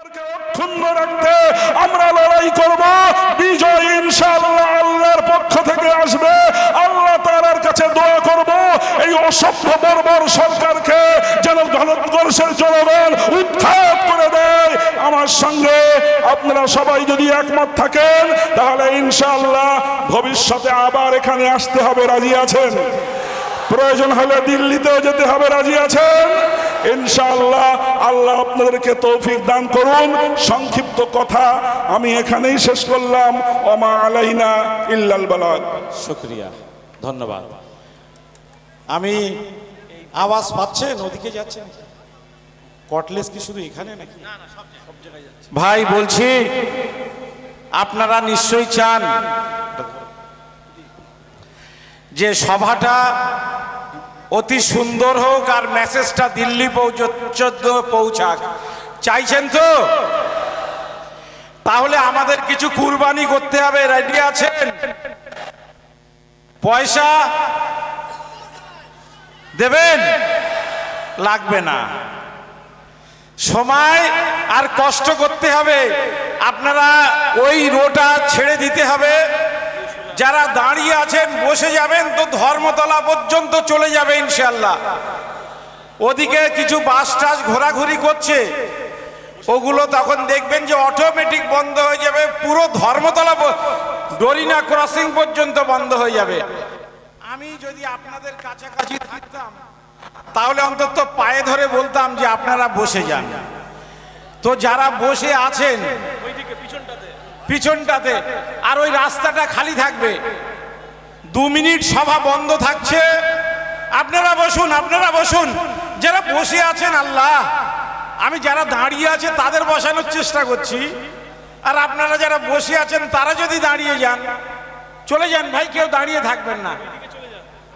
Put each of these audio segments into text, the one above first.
অক্ষুণ্ণ রাখতে আমরা লড়াই করব। বিজয় ইনশাআল্লাহ আল্লাহর পক্ষ থেকে আসবে। আল্লাহ তাআলার কাছে দোয়া করব এই অসভ্য বর্বর সরকারকে যেন ভারতবর্ষের জনগণ উৎখাত করে দেয়। আমার সঙ্গে আপনারা সবাই যদি একমত থাকেন তাহলে ইনশাআল্লাহ ভবিষ্যতে আবার এখানে আসতে হবে। রাজি আছেন? প্রয়োজন হলে দিল্লিতেও যেতে হবে। রাজি আছেন? ইনশাআল্লাহ আল্লাহ আপনাদেরকে তৌফিক দান করুন। সংক্ষিপ্ত কথা আমি এখানেই শেষ করলাম। ওমা আলাইনা ইল্লাল বালাগ। শুকরিয়া, ধন্যবাদ। আমি আওয়াজ পাচ্ছেন? ওদিকে যাচ্ছেন? কটলেস কি শুধু এখানে নাকি? ভাই বলছি আপনারা নিশ্চয়ই চান যে সভাটা অতি সুন্দর হোক আর মেসেজটা দিল্লি পর্যন্ত পৌঁছাক। চাইছেন তো? তাহলে আমাদের কিছু কুরবানি করতে হবে। রেডি আছেন? পয়সা দেবেন? লাগবে না। সময় আর কষ্ট করতে হবে। আপনারা ওই রোটা ছেড়ে দিতে হবে। যারা দাঁড়িয়ে আছেন বসে যাবেন তো ধর্মতলা পর্যন্ত চলে যাবে ইনশাআল্লাহ। ওদিকে কিছু বাস টাস ঘোরাঘুরি করছে, ওগুলো তখন দেখবেন যে অটোমেটিক বন্ধ হয়ে যাবে। পুরো ধর্মতলা ডরিনা ক্রসিং পর্যন্ত বন্ধ হয়ে যাবে। আমি যদি আপনাদের কাছাকাছি থাকতাম তাহলে অন্তত পায়ে ধরে বলতাম যে আপনারা বসে যান। তো যারা বসে আছেন পিছনটাতে আর ওই রাস্তাটা খালি থাকবে। 2 মিনিট সভা বন্ধ থাকছে, আপনারা বসুন, আপনারা বসুন। যারা বসে আছেন আল্লাহ, আমি যারা দাঁড়িয়ে আছে তাদের বসানোর চেষ্টা করছি। আর আপনারা যারা বসে আছেন তারা যদি দাঁড়িয়ে যান, চলে যান ভাই, কেউ দাঁড়িয়ে থাকবেন না।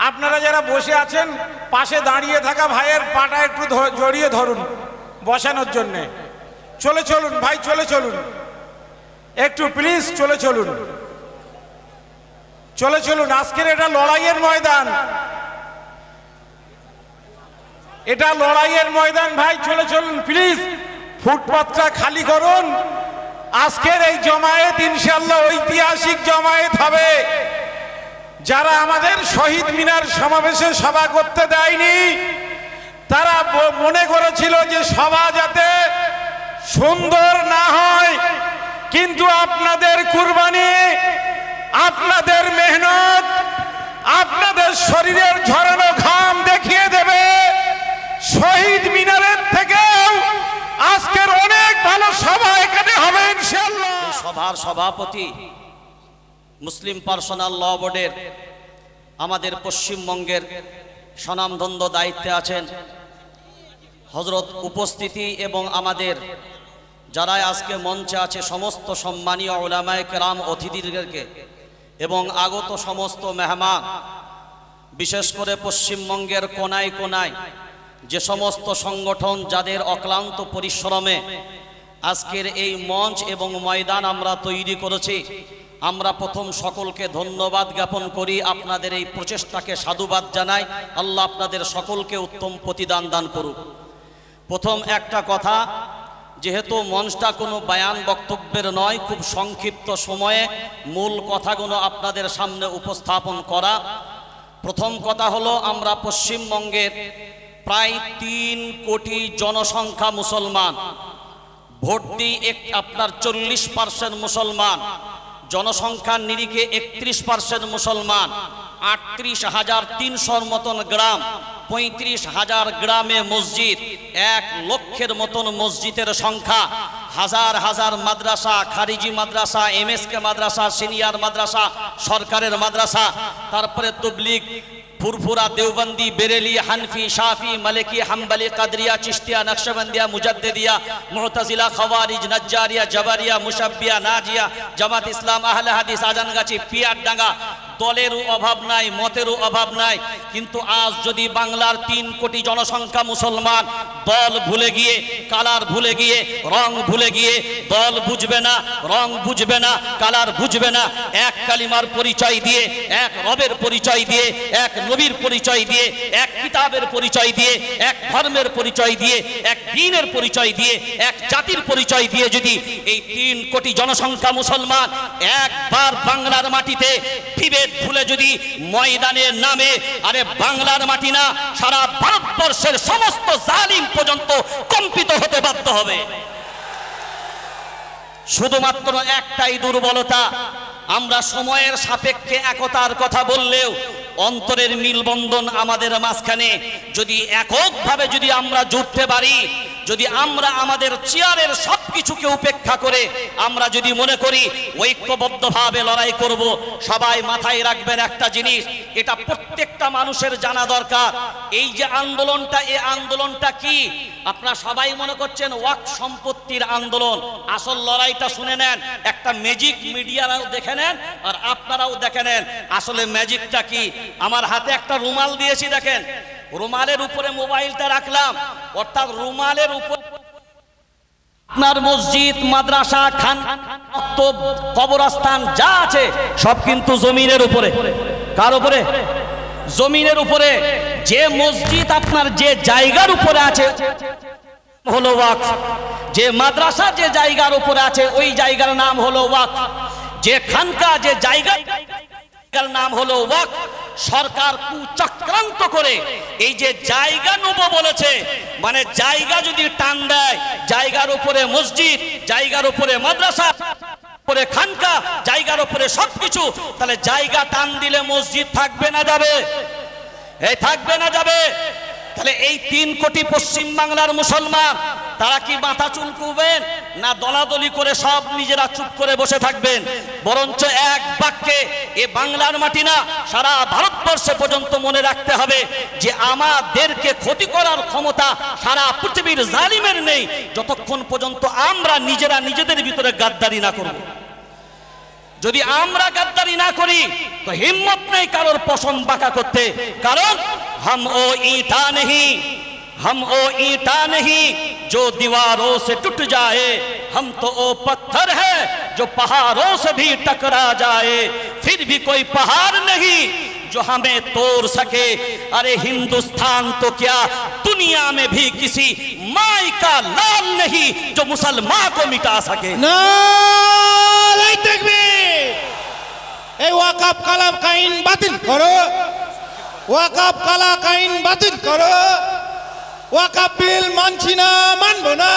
আপনারা যারা বসে আছেন পাশে দাঁড়িয়ে থাকা ভাইয়ের পাটা একটু জড়িয়ে ধরুন বসানোর জন্যে। চলে চলুন ভাই, চলে চলুন একটু প্লিজ, চলে চলুন, চলে চলুন। আজকের এটা লড়াইয়ের ময়দান, এটা লড়াইয়ের ময়দান ভাই, চলে চলুন প্লিজ। ফুটপাতটা খালি করুন। আজকের এই জমায়েত ইনশাআল্লাহ ঐতিহাসিক জমায়েত হবে। যারা আমাদের শহীদ মিনার সমাবেশে সভা করতে দেয়নি তারা মনে করেছিল যে সভা যাতে সুন্দর না হয়, কিন্তু আপনাদের কুরবানি, আপনাদের মেহনত, আপনাদের শরীরের ঝরানো ঘাম দেখিয়ে দেবে শহীদ মিনারের থেকেও আজকের অনেক ভালো সভা এখানে হবে ইনশাআল্লাহ। সভার সভাপতি মুসলিম পার্সোনাল ল বোর্ডের আমাদের পশ্চিমবঙ্গের স্বনামধন্য দায়িত্বে আছেন হযরত উপস্থিতি এবং আমাদের যারা আজকে মঞ্চে আছে সমস্ত সম্মানীয় উলামায়ে কেরাম, অতিথিদেরকে এবং আগত সমস্ত মেহমান, বিশেষ করে পশ্চিমবঙ্গের কোনায় কোনায় যে সমস্ত সংগঠন যাদের অক্লান্ত পরিশ্রমে আজকের এই মঞ্চ এবং ময়দান আমরা তৈরি করেছি, আমরা প্রথম সকলকে ধন্যবাদ জ্ঞাপন করি। আপনাদের এই প্রচেষ্টাকে সাধুবাদ জানাই। আল্লাহ আপনাদের সকলকে উত্তম প্রতিদান দান করুক। প্রথম একটা কথা, যেহেতু মঞ্চটা কোনো বায়ান বক্তব্যের নয়, খুব সংক্ষিপ্ত সময়ে মূল কথাগুলো আপনাদের সামনে উপস্থাপন করা। প্রথম কথা হলো, আমরা পশ্চিমবঙ্গের প্রায় 3 কোটি জনসংখ্যা মুসলমান, ভোট দিই আপনার 40% মুসলমান, জনসংখ্যার নিরিখে 31% মুসলমান, 38,300 মতন গ্রাম, 35,000 গ্রামে মসজিদ, 1 লক্ষের মতন মসজিদের সংখ্যা, হাজার হাজার মাদ্রাসা, খারিজি মাদ্রাসা, এমএসকে মাদ্রাসা, সিনিয়র মাদ্রাসা, সরকারের মাদ্রাসা, তারপরে তবলিগ, ফুরফুরা, দেওবন্দি, বেরেলি, হানফি, শাফি, মালিকি, হাম্বলি, কাদরিয়া, চিশতিয়া, নকশবন্দিয়া, মুজাদ্দিদিয়া, মু'তাজিলা, খাওয়ারিজ, নজ্জারিয়া, জবারিয়া, মুশাব্বিয়া, নাজিয়া, জামাত ইসলাম, আহলে হাদিস, আজানগাছি, পিয়ারডাঙ্গা, দলেরও অভাব নাই, মতেরও অভাব নাই, কিন্তু আজ যদি বাংলার 3 কোটি জনসংখ্যা মুসলমান দল ভুলে গিয়ে, কালার ভুলে গিয়ে, রং ভুলে গিয়ে, দল বুঝবে না, রং বুঝবে না, কালার বুঝবে না, এক কালিমার পরিচয় দিয়ে, এক রবের পরিচয় দিয়ে, এক নবীর পরিচয় দিয়ে, এক কিতাবের পরিচয় দিয়ে, এক ধর্মের পরিচয় দিয়ে, এক দ্বীনের পরিচয় দিয়ে, এক জাতির পরিচয় দিয়ে যদি এই 3 কোটি জনসংখ্যা মুসলমান একবার বাংলার মাটিতে বিভেদ ভুলে যদি ময়দানে নামে, আরে বাংলার মাটি না, সারা ভারতবর্ষের সমস্ত জালিম পর্যন্ত কম্পিত হতে বাধ্য হবে। শুধুমাত্র একটাই দুর্বলতা, আমরা সময়ের সাপেক্ষে একতার কথা বললেও অন্তরের মিলবন্ধন আমাদের মাঝখানে যদি এককভাবে যদি আমরা জুটতে পারি, যদি আমরা আমাদের চেয়ারের সবকিছুকে উপেক্ষা করে আমরা যদি মনে করি ঐক্যবদ্ধভাবে লড়াই করব, সবাই মাথায় রাখবেন একটা জিনিস, এটা প্রত্যেকটা মানুষের জানা দরকার। এই যে আন্দোলনটা, এই আন্দোলনটা কি? আপনারা সবাই মনে করছেন ওয়াক্ফ সম্পত্তির আন্দোলন, আসল লড়াইটা শুনে নেন, একটা ম্যাজিক মিডিয়ারাও দেখে নেন আর আপনারাও দেখে নেন আসলে ম্যাজিকটা কি। আমার হাতে একটা রুমাল দিয়েছি, দেখেন রুমালের উপরে মোবাইলটা রাখলাম, অর্থাৎ রুমালের উপর আপনার মসজিদ, মাদ্রাসা, খান, কবরস্থান যা আছে সব কিন্তু জমিনের উপরে। কার উপরে? জমিনের উপরে। যে মসজিদ আপনার যে জায়গার উপরে আছে হলো ওয়াকফ, যে মাদ্রাসা যে জায়গার উপরে আছে ওই জায়গার নাম হলো ওয়াকফ, যে খানকা যে জায়গার নাম হলো ওয়াকফ। সরকার কুচক্রান্ত করে এই যে জায়গা নেব বলেছে, মানে জায়গা যদি টান দেয়, জায়গার উপরে মসজিদ, জায়গার উপরে মাদ্রাসা, উপরে খানকা, জায়গার উপরে সবকিছু, তাহলে জায়গা টান দিলে মসজিদ থাকবে না যাবে? এই থাকবে না যাবে? তাহলে এই 3 কোটি পশ্চিম বাংলার মুসলমান তারা কি মাথা চুলকুবেন না দলাদলি করে সব নিজেরা চুপ করে বসে থাকবেন? বরঞ্চ এক বাক্যে এ বাংলার মাটি না, সারা ভারতবর্ষে পর্যন্ত মনে রাখতে হবে যে আমাদেরকে ক্ষতি করার ক্ষমতা সারা পৃথিবীর জালিমের নেই, যতক্ষণ পর্যন্ত আমরা নিজেরা নিজেদের ভিতরে গাদ্দারি না করব। যদি আমরা গাদ্দারি না করি তো হিম্মত নেই কারোর পছন্দ বাঁকা করতে, কারণ हम ओ ईंटा नहीं, हम ओ ईंटा नहीं जो दीवारों से टूट जाए, हम तो ओ पत्थर है जो पहाड़ों से भी टकरा जाए, फिर भी कोई पहाड़ नहीं जो हमें तोड़ सके। अरे हिंदुस्तान तो क्या दुनिया में भी किसी माई का लाल नहीं जो मुसलमान को मिटा सके। नारे तकबीर! ए ওয়াকফ কালাম কাইন বাতিল করো, ওয়াকফ কালা কাইন বাতিল করো, ওয়াকফ বিল মানছি না, মানবো না।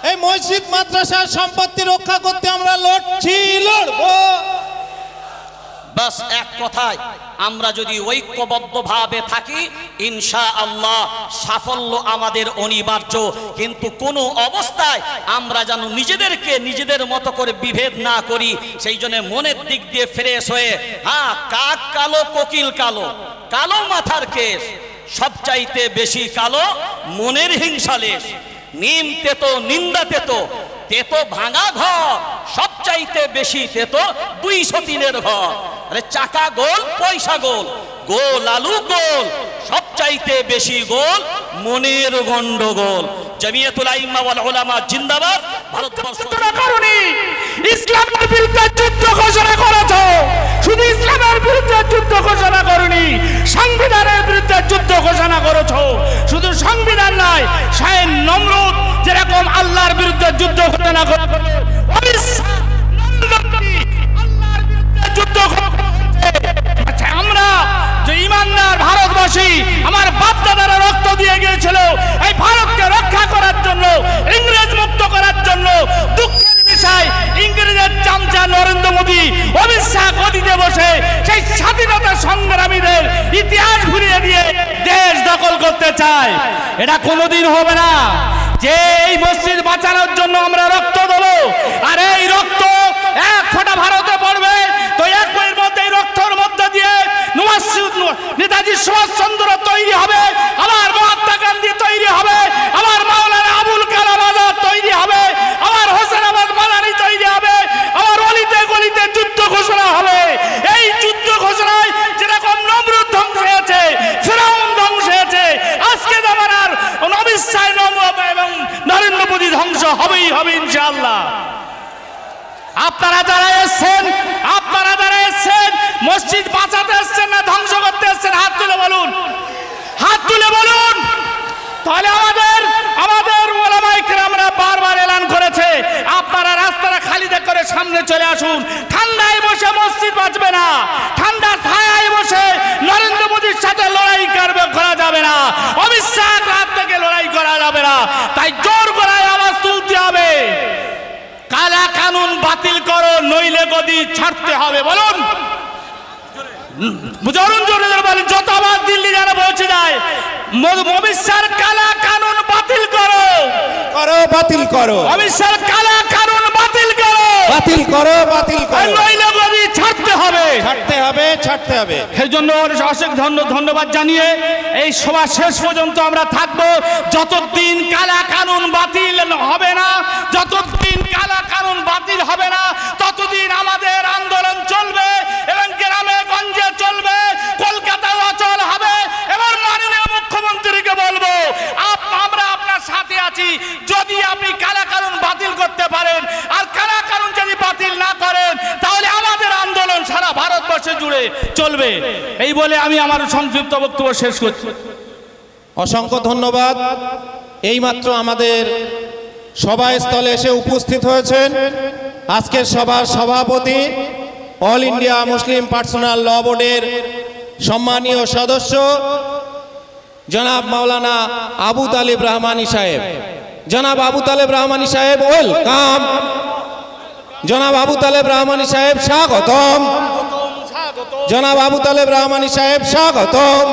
এই মসজিদ মাদ্রাসার সম্পত্তি রক্ষা করতে আমরা লড়ছি, লড়বো। বাস এক কথায় আমরা যদি ঐক্যবদ্ধভাবে থাকি ইনশাআল্লাহ সাফল্য আমাদের অনিবার্য। কিন্তু কোনো অবস্থায় আমরা যেন নিজেদেরকে নিজেদের মতো করে বিভেদ না করি। সেই জন্য মনের দিক দিয়ে ফ্রেশ হয়ে, হ্যাঁ কাক কালো কোকিল কালো, কালো মাথার কেশ, সবচাইতে বেশি কালো মনের হিংসালেশ। নিম তেতো নিন্দা তেতো, তেতো ভাঙা ঘর, সবচাইতে বেশি তেতো 203-এর ঘর। আরে চাকা গোল পয়সা গোল, গোল আলু গোল, সবচাইতে বেশি গোল মনের গন্ডগোল। জমিয়তুল আইম্মা ওয়াল উলামা জিন্দাবাদ। ভারতবর্ষ কারণে ইসলামের বিরুদ্ধে যুদ্ধ ঘোষণা করেছো, শুধু ইসলামের বিরুদ্ধে যুদ্ধ ঘোষণা করনি, সংবিধানের বিরুদ্ধে যুদ্ধ ঘোষণা করেছো। শুধু সংবিধান নয়, শাহের নমরুদ যেরকম আল্লাহর বিরুদ্ধে যুদ্ধ ঘোষণা করেছিল, আল্লাহর বিরুদ্ধে যুদ্ধ ঘোষণা করেছে। আমরা যে ইমানদার ভারতবাসী, আমার বাপ দাদারা রক্ত দিয়ে গিয়েছিল এই ভারতকে রক্ষা করার জন্য, ইংরেজ মুক্ত করার জন্য। দুঃখের বিষয় ইংরেজের চামচা নরেন্দ্র মোদী অমিত শাহ গদিতে বসে সেই স্বাধীনতা সংগ্রামীদের ইতিহাস ঘুরিয়ে দিয়ে দেশ দখল করতে চায়। এটা কোনোদিন হবে না। যে এই মসজিদ বাঁচানোর জন্য আমরা রক্ত দেবো, আর এই রক্ত এক ফোঁটা ভারতে পড়বে তো এক বইয়ের মধ্যে এই রক্তের মধ্যে দিয়ে নেতাজি সুভাষচন্দ্র তৈরি হবে, আমার মহাত্মা গান্ধী তৈরি হবে, আমার মাওলানা আবুল কালাম আজাদ তৈরি হবে, আমার হোসেন আহমদ মাদানি তৈরি হবে, আমার অলিতে গলিতে যুদ্ধ ঘোষণা হবে। এই যুদ্ধ হবে ইনশাআল্লাহ। আপনারা যারা এসছেন মসজিদ বাঁচাতে এসছেন না ধ্বংস করতে এসছেন? হাত তুলে বলুন, হাত তুলে বলুন। তাহলে আমাদের ওলামায়ে কেরামরা বারবার এলান করেছে, আপনারা রাস্তাটা খালি করে সামনে চলে আসুন। ঠান্ডায় বসে মসজিদ বাঁচবে না, ঠান্ডার ছায়ায় বসে নরেন্দ্র মোদীর সাথে লড়াই করা যাবে না, অমিত শাহর হাত থেকে লড়াই করা যাবে না। তাই জোর গলায় আওয়াজ তুলতে হবে, কালা কানুন বাতিল করো, নইলে গদি ছাড়তে হবে। বলুন, জোরে জোরে বলেন, যত আওয়াজ দিল্লি যারা পৌঁছে যায়, অমিত শাহর কালা কানুন বাতিল করো, বাতিল করো, অমিত শাহর কালা কানুন বাতিল করো, বাতিল করো, বাতিল করো, নইলে গদি ছাড়তে হবে, ছাড়তে হবে, ছাড়তে হবে। সেই জন্য অশেষ ধন্যবাদ জানিয়ে এই সভা শেষ পর্যন্ত আমরা থাকবো। যতদিন কালা কানুন বাতিল হবে না, যতদিন কালা কানুন বাতিল হবে না, ততদিন আমাদের আন্দোলন চলবে এবং গ্রামে গঞ্জে চলবে, কলকাতায় অচল হবে। এবার মাননীয় মুখ্যমন্ত্রীকে বলবো, আমরা আপনার সাথে আছি। যদি আপনি কালা কানুন বাতিল করতে পারেন, আর কালা কানুন যদি বাতিল না করেন, তাহলে আমাদের আন্দোলন সারা ভারতবর্ষে জুড়ে চলবে। এই বলে আমি আমার সংক্ষিপ্ত বক্তব্য শেষ করছি। অসংখ্য ধন্যবাদ। এইমাত্র আমাদের সভাস্থলে এসে উপস্থিত হয়েছেন আজকের সভার সভাপতি, অল ইন্ডিয়া মুসলিম পার্সোনাল ল বোর্ডের সম্মানীয় সদস্য জনাব মাওলানা আবু তালেব রহমানী সাহেব। জনাব আবু তালেব রহমানী সাহেব ওয়েলকাম। জনাব আবু তালেব রহমানী সাহেব স্বাগতম। জনাব আবু তালেব রহমানী সাহেব স্বাগতম।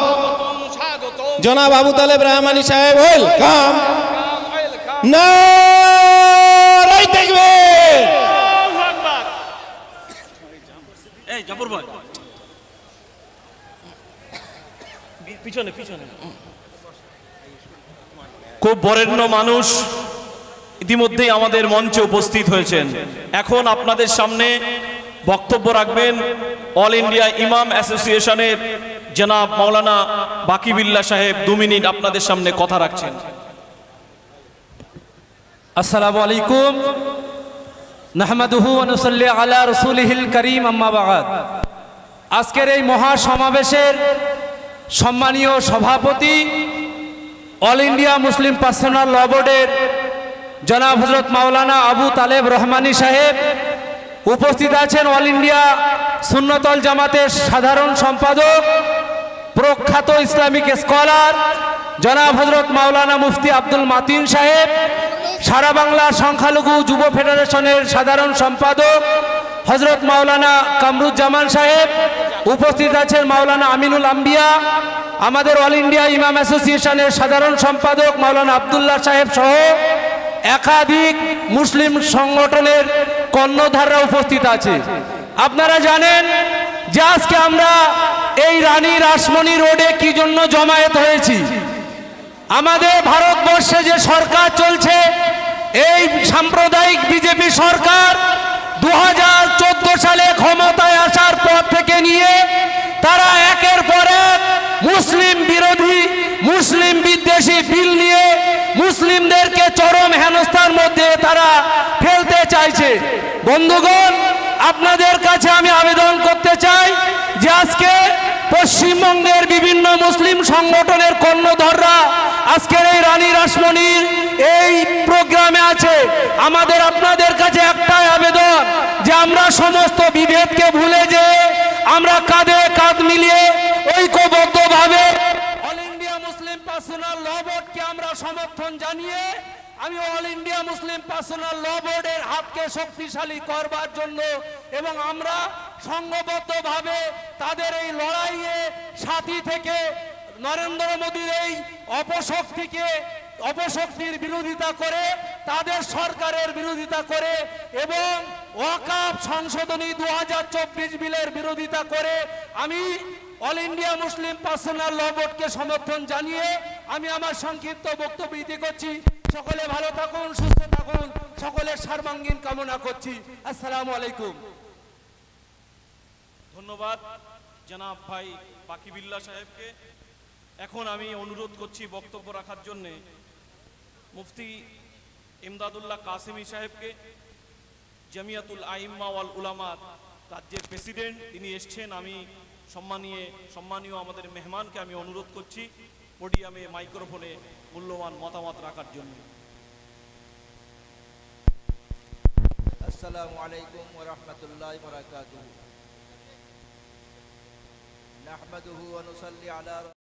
জনাব আবু তালেব রহমানী সাহেব ওয়েলকাম। নারায়ে তাকবীর। এই জাফর ভাই পিছনে পিছনে। খুব বরেণ্য মানুষ ইতিমধ্যেই আমাদের মঞ্চে উপস্থিত হয়েছেন। এখন আপনাদের সামনে বক্তব্য রাখবেন অল ইন্ডিয়া ইমাম অ্যাসোসিয়েশনের জনাব মাওলানা বাকিবিল্লাহ সাহেব। 2 মিনিট আপনাদের সামনে কথা রাখছেন। আসসালামু আলাইকুম, নাহমাদুহু ওয়া নুসাল্লি আলা রাসূলিহিল কারীম, আম্মা বা'দ। আজকের এই মহা সমাবেশের সম্মানীয় সভাপতি, অল ইন্ডিয়া মুসলিম পার্সোনাল ল বোর্ডের জনাব হযরত মাওলানা আবু তালেব রহমানী সাহেব, উপস্থিত আছেন অল ইন্ডিয়া সুন্নতল জামাতের সাধারণ সম্পাদক, প্রখ্যাত ইসলামিক স্কলার জনাব হযরত মাওলানা মুফতি আব্দুল মাতিন সাহেব, সারা বাংলা সংখ্যালঘু যুব ফেডারেশনের সাধারণ সম্পাদক হযরত মাওলানা কামরুজ্জামান সাহেব, উপস্থিত আছেন মাওলানা আমিনুল আম্বিয়া, আমাদের অল ইন্ডিয়া ইমাম অ্যাসোসিয়েশনের সাধারণ সম্পাদক মাওলানা আব্দুল্লাহ সাহেব সহ একাধিক মুসলিম সংগঠনের কর্ণধাররা উপস্থিত আছে। আপনারা জানেন যে আজকে আমরা এই রানী রাসমণি রোডে কি জন্য জমায়েত হয়েছি। আমাদের ভারতবর্ষে যে সরকার চলছে, এই সাম্প্রদায়িক বিজেপি সরকার 2014 সালে ক্ষমতায় আসার পর থেকে নিয়ে তারা একের পর এক মুসলিম বিরোধী, মুসলিম বিদ্বেষী বিল নিয়ে মুসলিমদেরকে চরম হেনস্থার মধ্যে তারা ফেলতে চাইছে। বন্ধুগণ, আপনাদের কাছে আমি আবেদন করতে চাই যে আজকে পশ্চিমবঙ্গের বিভিন্ন মুসলিম সংগঠনের কর্ণধাররা আজকের এই রানী রাসমণির এই প্রোগ্রামে আছে। আমাদের আপনাদের কাছে একটাই আবেদন যে আমরা সমস্ত বিভেদকে ভুলে যে আমরা কাঁধে কাঁধ মিলিয়ে ঐক্যবদ্ধভাবে অল ইন্ডিয়া মুসলিম পার্সোনাল ল বোর্ডকে আমরা সমর্থন জানিয়ে আমি অল ইন্ডিয়া মুসলিম পার্সোনাল ল বোর্ডের হাতকে শক্তিশালী করবার জন্য এবং আমরা সংঘবদ্ধভাবে তাদের এই লড়াইয়ে সাথী থেকে নরেন্দ্র মোদীর এই অপশক্তির বিরোধিতা করে, তাদের সরকারের বিরোধিতা করে এবং ওয়াকফ সংশোধনী 2024 বিলের বিরোধিতা করে আমি অল ইন্ডিয়া মুসলিম পার্সোনাল ল বোর্ডকে সমর্থন জানিয়ে আমি আমার সংক্ষিপ্ত বক্তব্য ইতি করছি। সকলে ভালো থাকুন, সুস্থ থাকুন, সকলের সর্বাঙ্গীন কামনা করছি। আসসালামু আলাইকুম। ধন্যবাদ জনাব ভাই বাকিবিল্লাহ সাহেবকে। এখন আমি অনুরোধ করছি বক্তব্য রাখার জন্য মুফতি ইমদাদুল্লাহ কাসেমি সাহেবকে, জামিয়াতুল আইম্মা ওয়াল উলামার রাজ্যের প্রেসিডেন্ট, তিনি এসছেন। আমি সম্মানীয় আমাদের মেহমানকে আমি অনুরোধ করছি পোডিয়ামে মাইক্রোফোনে মূল্যবান মতামত রাখার জন্য। আসসালামু আলাইকুম ওয়া রাহমাতুল্লাহি ওয়া বারাকাতুহু। নাহমাদুহু ওয়া নুসাল্লি আলা